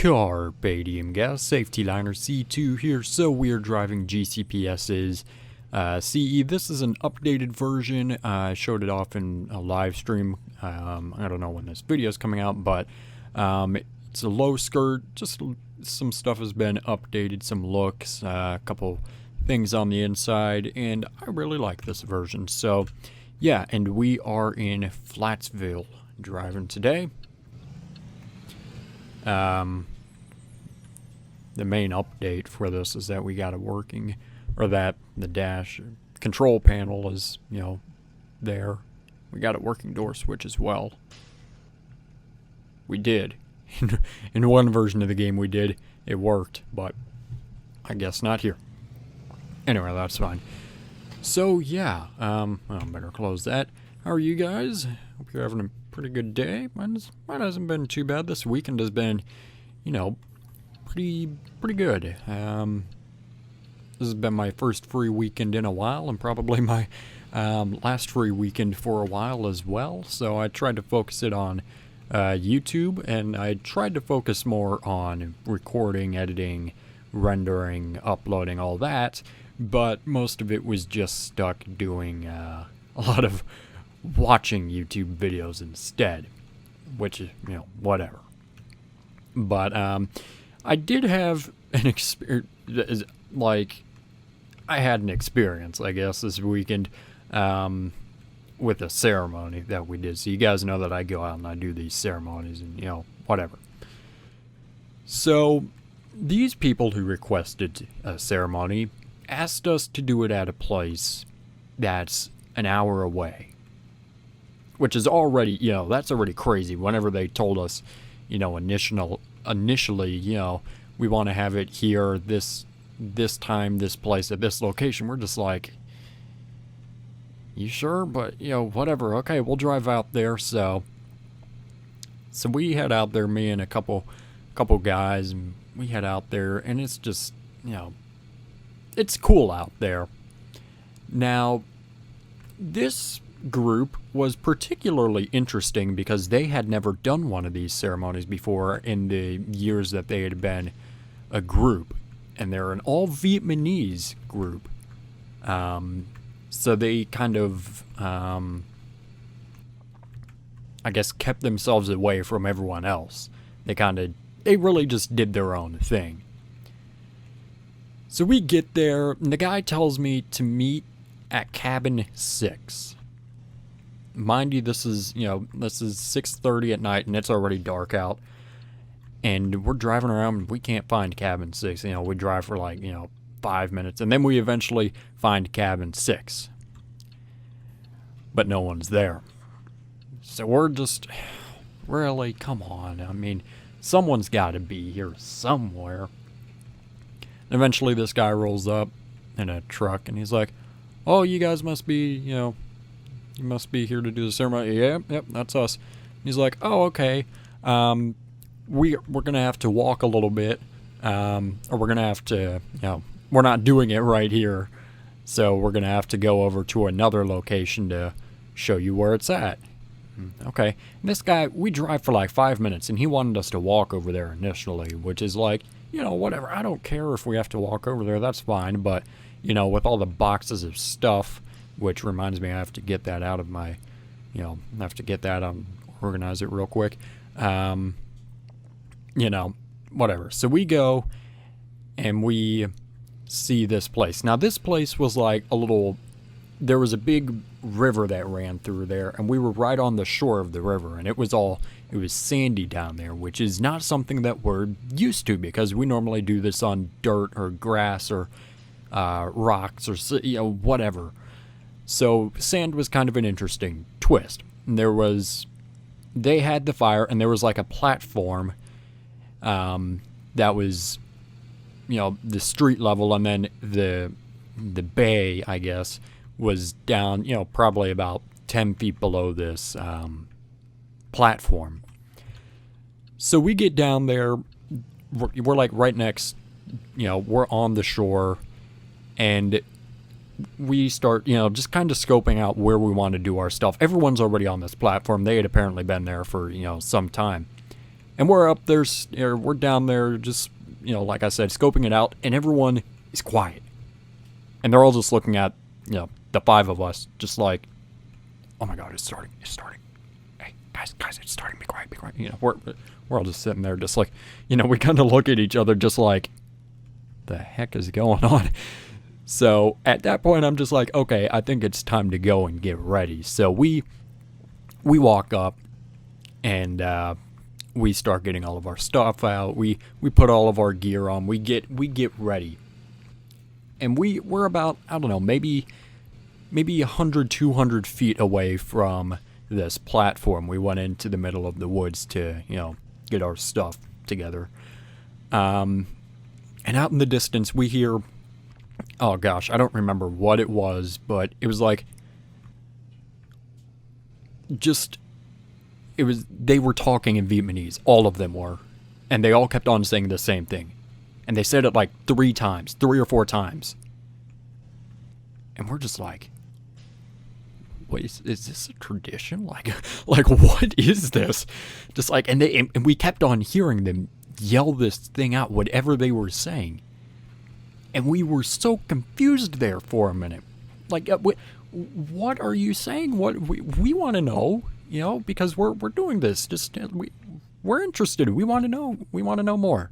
Carpe diem, guys. Safety liner C2 here. So we are driving GCPS's CE. This is an updated version. I showed it off in a live stream. I don't know when this video is coming out, but it's a low skirt. Just some stuff has been updated, some looks, a couple things on the inside, and I really like this version. So yeah, and we are in Flatsville driving today. The main update for this is that we got it working, or that the dash control panel is, there. We got it working door switch as well. We did. In one version of the game we did. It worked, but I guess not here. Anyway, that's fine. So yeah, well, better close that. How are you guys? Hope you're having a pretty good day. Mine hasn't been too bad. This weekend has been, pretty good. This has been my first free weekend in a while, and probably my last free weekend for a while as well. So I tried to focus it on YouTube, and I tried to focus more on recording, editing, rendering, uploading, all that. But most of it was just stuck doing a lot of watching YouTube videos instead, which is, whatever. But I did have an experience, I had an experience, I guess, this weekend with a ceremony that we did. So you guys know that I go out and I do these ceremonies and, whatever. So these people who requested a ceremony asked us to do it at a place that's an hour away, which is already, that's already crazy. Whenever they told us, initially, we want to have it here, this time, this place, at this location, we're just like, you sure? But, whatever. Okay, we'll drive out there. So we head out there, me and a couple guys, and we head out there, and it's just, it's cool out there. Now, this group was particularly interesting because they had never done one of these ceremonies before in the years that they had been a group, and they're an all Vietnamese group. So they kind of, I guess, kept themselves away from everyone else. They really just did their own thing. So we get there, and the guy tells me to meet at cabin 6. Mind you, this is 6:30 at night, and it's already dark out. And we're driving around, and we can't find cabin 6. We drive for 5 minutes, and then we eventually find cabin 6. But no one's there. So we're just, really, come on. I mean, someone's got to be here somewhere. And eventually this guy rolls up in a truck, and he's like, oh, you guys must be, you must be here to do the ceremony. Yeah, yep, that's us. And he's like, oh, okay. We're going to have to walk a little bit, or we're going to have to, we're not doing it right here. So we're going to have to go over to another location to show you where it's at. Okay. And this guy, we drive for 5 minutes, and he wanted us to walk over there initially, which is whatever. I don't care if we have to walk over there. That's fine. But, with all the boxes of stuff, which reminds me I have to get that out of my, I have to get that out, organize it real quick. Whatever. So we go and we see this place. Now, this place was there was a big river that ran through there, and we were right on the shore of the river, and it was sandy down there, which is not something that we're used to because we normally do this on dirt or grass or rocks or, whatever. So sand was kind of an interesting twist. And they had the fire, and there was a platform that was, the street level, and then the bay, I guess, was down, probably about 10 feet below this platform. So we get down there, we're right next, we're on the shore, and we start, just kind of scoping out where we want to do our stuff. Everyone's already on this platform. They had apparently been there for, some time. And we're up there, we're down there, just, like I said, scoping it out, and everyone is quiet. And they're all just looking at, the five of us, just like, oh my God, it's starting. Hey, guys, it's starting. Be quiet. We're all just sitting there, just like, we kind of look at each other, just like, the heck is going on? So at that point, I'm just like, okay, I think it's time to go and get ready. So we walk up, and we start getting all of our stuff out. We put all of our gear on. We get ready, and we're about, I don't know, maybe 100, 200 feet away from this platform. We went into the middle of the woods to, get our stuff together. And out in the distance, we hear, oh gosh, I don't remember what it was, but it was like, they were talking in Vietnamese. All of them were. And they all kept on saying the same thing. And they said it like 3 or 4 times. And we're just like, wait, is this a tradition? Like what is this? Just like, and we kept on hearing them yell this thing out, whatever they were saying. And we were so confused there for a minute. Like, what are you saying? What we want to know, because we're doing this. Just we're interested. We want to know. We want to know more.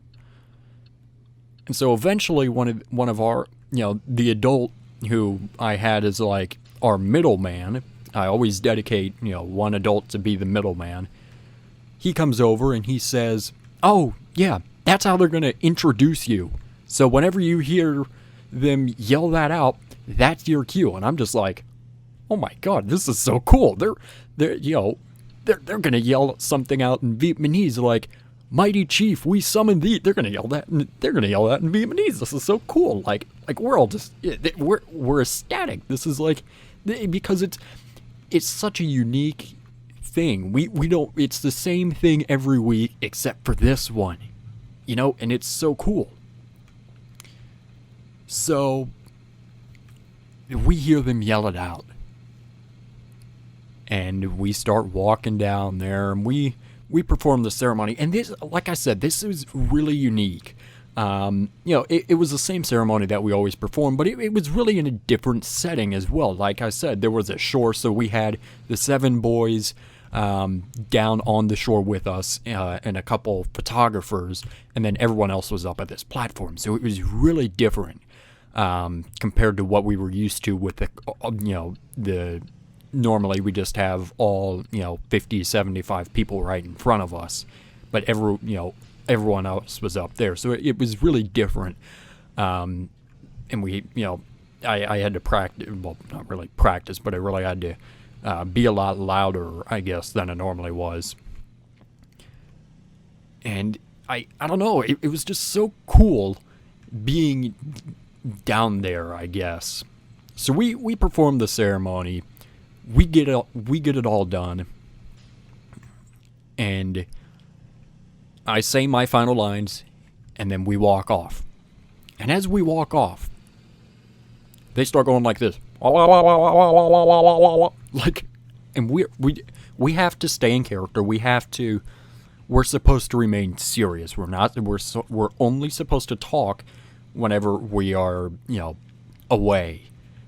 And so eventually, one of our, the adult who I had as like our middleman. I always dedicate, one adult to be the middleman. He comes over and he says, "Oh, yeah, that's how they're going to introduce you. So whenever you hear them yell that out, that's your cue." And I'm just like, "Oh my God, this is so cool. They're going to yell something out in Vietnamese like, 'Mighty Chief, we summon thee.'" They're going to yell that. They're going to yell that in Vietnamese. This is so cool. Like we're all just we're ecstatic. This is like, because it's such a unique thing. We don't. It's the same thing every week except for this one, and it's so cool. So we hear them yell it out, and we start walking down there, and we perform the ceremony. And this, like I said, this is really unique. It was the same ceremony that we always perform, but it was really in a different setting as well. Like I said, there was a shore, so we had the 7 boys down on the shore with us, and a couple photographers, and then everyone else was up at this platform. So it was really different compared to what we were used to with the normally we just have all 50, 75 people right in front of us, but everyone else was up there, so it was really different. And we, I had to practice, well, not really practice, but I really had to be a lot louder, I guess, than I normally was. And I don't know, it was just so cool being down there, I guess. So we performed the ceremony. We get it all done. And I say my final lines, and then we walk off. And as we walk off, they start going like this. Like, and we have to stay in character. We're supposed to remain serious. We're only supposed to talk whenever we are, away.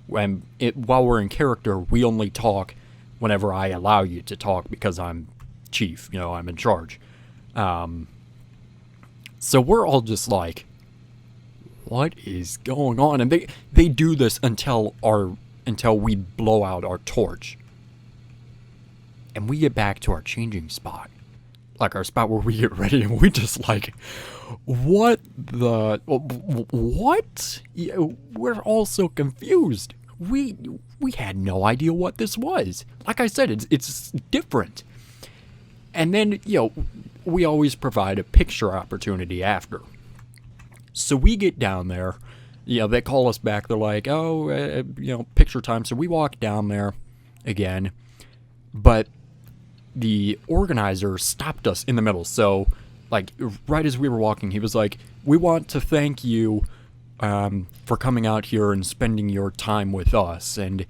While we're in character, we only talk whenever I allow you to talk because I'm chief, I'm in charge. So we're all just like, what is going on? And they do this until we blow out our torch. And we get back to our changing spot. Like our spot where we get ready, and we just like, what? We're all so confused. We had no idea what this was. Like I said, it's different. And then, we always provide a picture opportunity after. So we get down there, they call us back. They're like, oh, picture time. So we walk down there again, but the organizer stopped us in the middle. So, like, right as we were walking, he was like, "We want to thank you for coming out here and spending your time with us. And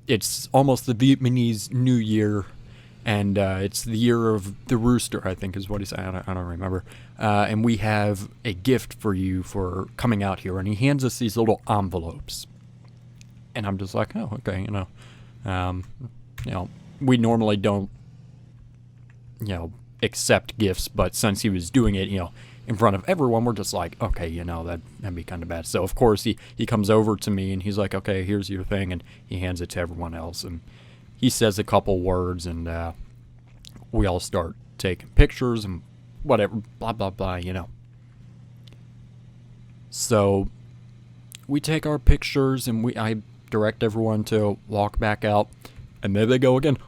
it's almost the Vietnamese New Year, and it's the year of the rooster, I think is what he said. I don't remember. And we have a gift for you for coming out here. And he hands us these little envelopes. And I'm just like, oh, okay, we normally don't, accept gifts, but since he was doing it, in front of everyone, we're just like, okay, that'd be kind of bad. So of course he comes over to me and he's like, okay, here's your thing, and he hands it to everyone else, and he says a couple words, and we all start taking pictures and whatever, blah blah blah, So we take our pictures, and I direct everyone to walk back out. And there they go again,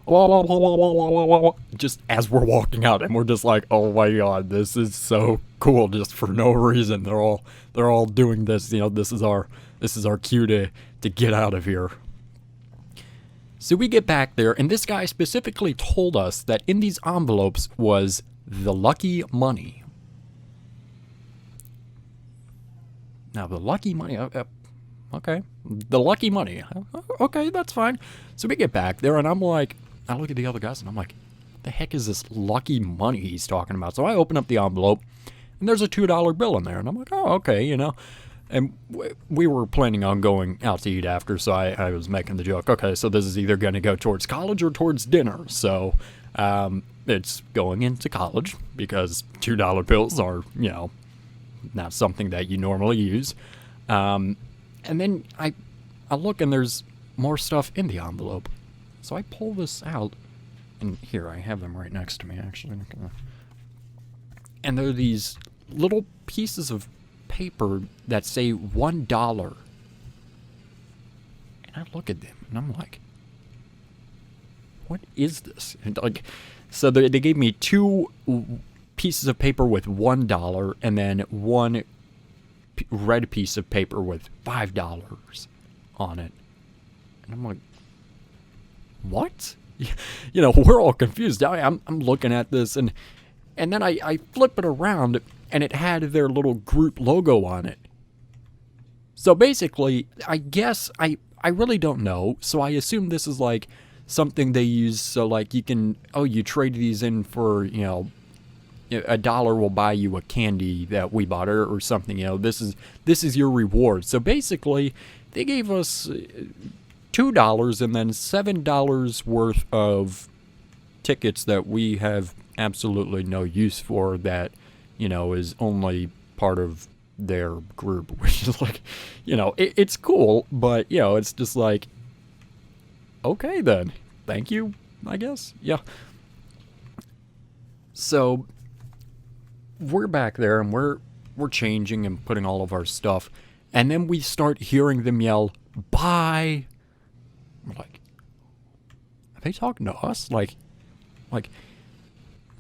just as we're walking out, and we're just like, oh my god, this is so cool, just for no reason. They're all doing this, this is our cue to get out of here. So we get back there, and this guy specifically told us that in these envelopes was the lucky money. Now the lucky money, okay, the lucky money. Okay, that's fine. So we get back there, and I'm like, I look at the other guys, and I'm like, what the heck is this lucky money he's talking about? So I open up the envelope, and there's a $2 bill in there, and I'm like, oh, okay, And we were planning on going out to eat after, so I was making the joke, okay, so this is either going to go towards college or towards dinner. So it's going into college, because $2 bills are, not something that you normally use. And then I look, and there's more stuff in the envelope. So I pull this out, and here, I have them right next to me, actually. And there are these little pieces of paper that say $1. And I look at them, and I'm like, what is this? And so they gave me 2 pieces of paper with $1, and then 1 red piece of paper with $5 on it. And I'm like, what? We're all confused. I'm looking at this, and then I flip it around, and it had their little group logo on it. So basically, I guess, I really don't know, so I assume this is like something they use, so like you can, you trade these in for, $1 will buy you a candy that we bought, or something. This is your reward. So basically, they gave us $2 and then $7 worth of tickets that we have absolutely no use for. That is only part of their group, which is like, it's cool, but it's just like, okay then, thank you, I guess. Yeah. So we're back there, and we're changing and putting all of our stuff, and then we start hearing them yell, bye. We're like, are they talking to us? Like,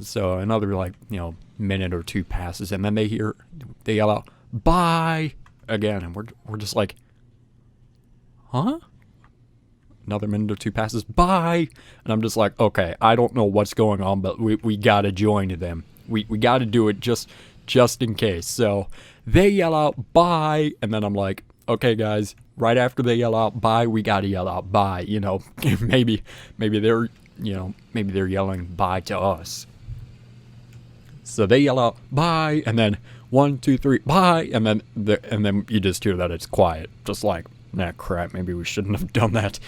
so another minute or 2 passes, and then they yell out, bye, again, and we're just like, huh? Another minute or 2 passes, bye, and I'm just like, okay, I don't know what's going on, but we gotta join them. We gotta do it just in case. So they yell out bye, and then I'm like, okay guys, right after they yell out bye, we gotta yell out bye. Maybe they're maybe they're yelling bye to us. So they yell out bye, and then 1, 2, 3, bye, and then you just hear that it's quiet, just like, nah, crap, maybe we shouldn't have done that.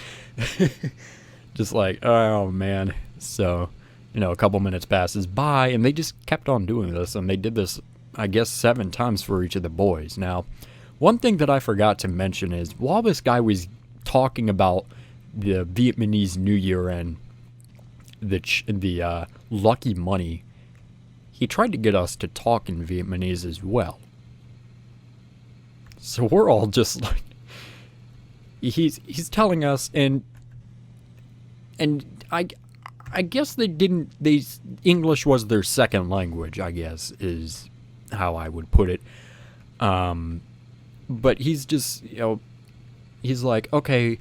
Just like, oh man. So a couple minutes passes by, and they just kept on doing this, and they did this, I guess, 7 times for each of the boys. Now, one thing that I forgot to mention is, while this guy was talking about the Vietnamese New Year and the lucky money, he tried to get us to talk in Vietnamese as well. So we're all just like, he's telling us, and I guess English was their second language, I guess, is how I would put it. But he's just, he's like, okay,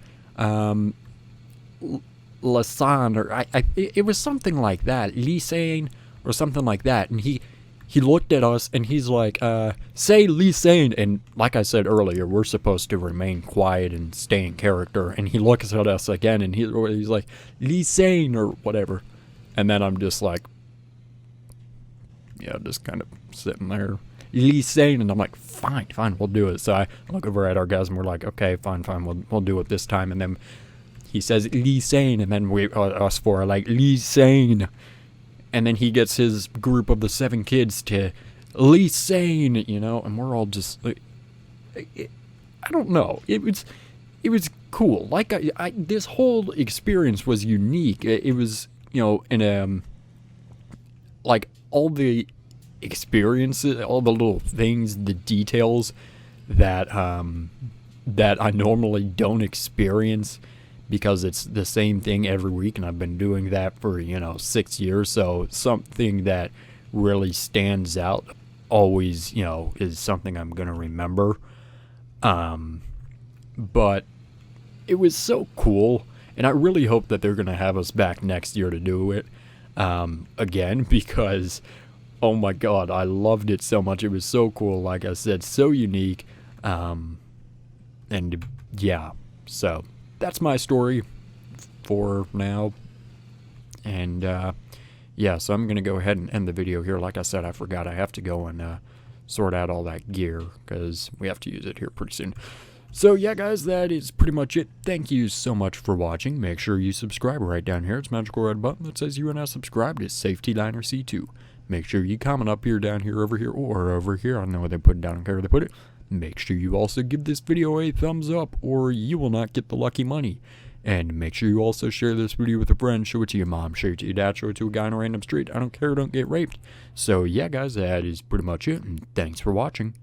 Lasan, or it was something like that, Lisan, or something like that. And he looked at us, and he's like, say Lisan. And like I said earlier, we're supposed to remain quiet and stay in character. And he looks at us again, and he's like, Lisan, or whatever. And then I'm just like, yeah, just kind of sitting there. He's saying, and I'm like, fine, we'll do it. So I look over at our guys and we're like, okay, fine, we'll do it this time. And then he says Lee Sane, and then us four are like, Lee Sane. And then he gets his group of the 7 kids to Lee Sane, you know, and we're all just like, I don't know. It was cool. Like this whole experience was unique. It was, you know, in like all the experiences, all the little things, the details that that I normally don't experience because it's the same thing every week, and I've been doing that for, you know, 6 years. So something that really stands out always, you know, is something I'm gonna remember. But it was so cool, and I really hope that they're gonna have us back next year to do it again, because oh my god, I loved it so much. It was so cool, like I said, so unique. And yeah, so that's my story for now. And yeah, so I'm gonna go ahead and end the video here. Like I said, I forgot I have to go and sort out all that gear because we have to use it here pretty soon. So yeah, guys, that is pretty much it. Thank you so much for watching. Make sure you subscribe right down here. It's a magical red button that says you are now subscribed. It's SafetyLiner C2. Make sure you comment up here, down here, over here, or over here. I don't know where they put it down. I don't care where they put it. Make sure you also give this video a thumbs up, or you will not get the lucky money. And make sure you also share this video with a friend. Show it to your mom, show it to your dad, show it to a guy on a random street. I don't care, don't get raped. So yeah, guys, that is pretty much it. And thanks for watching.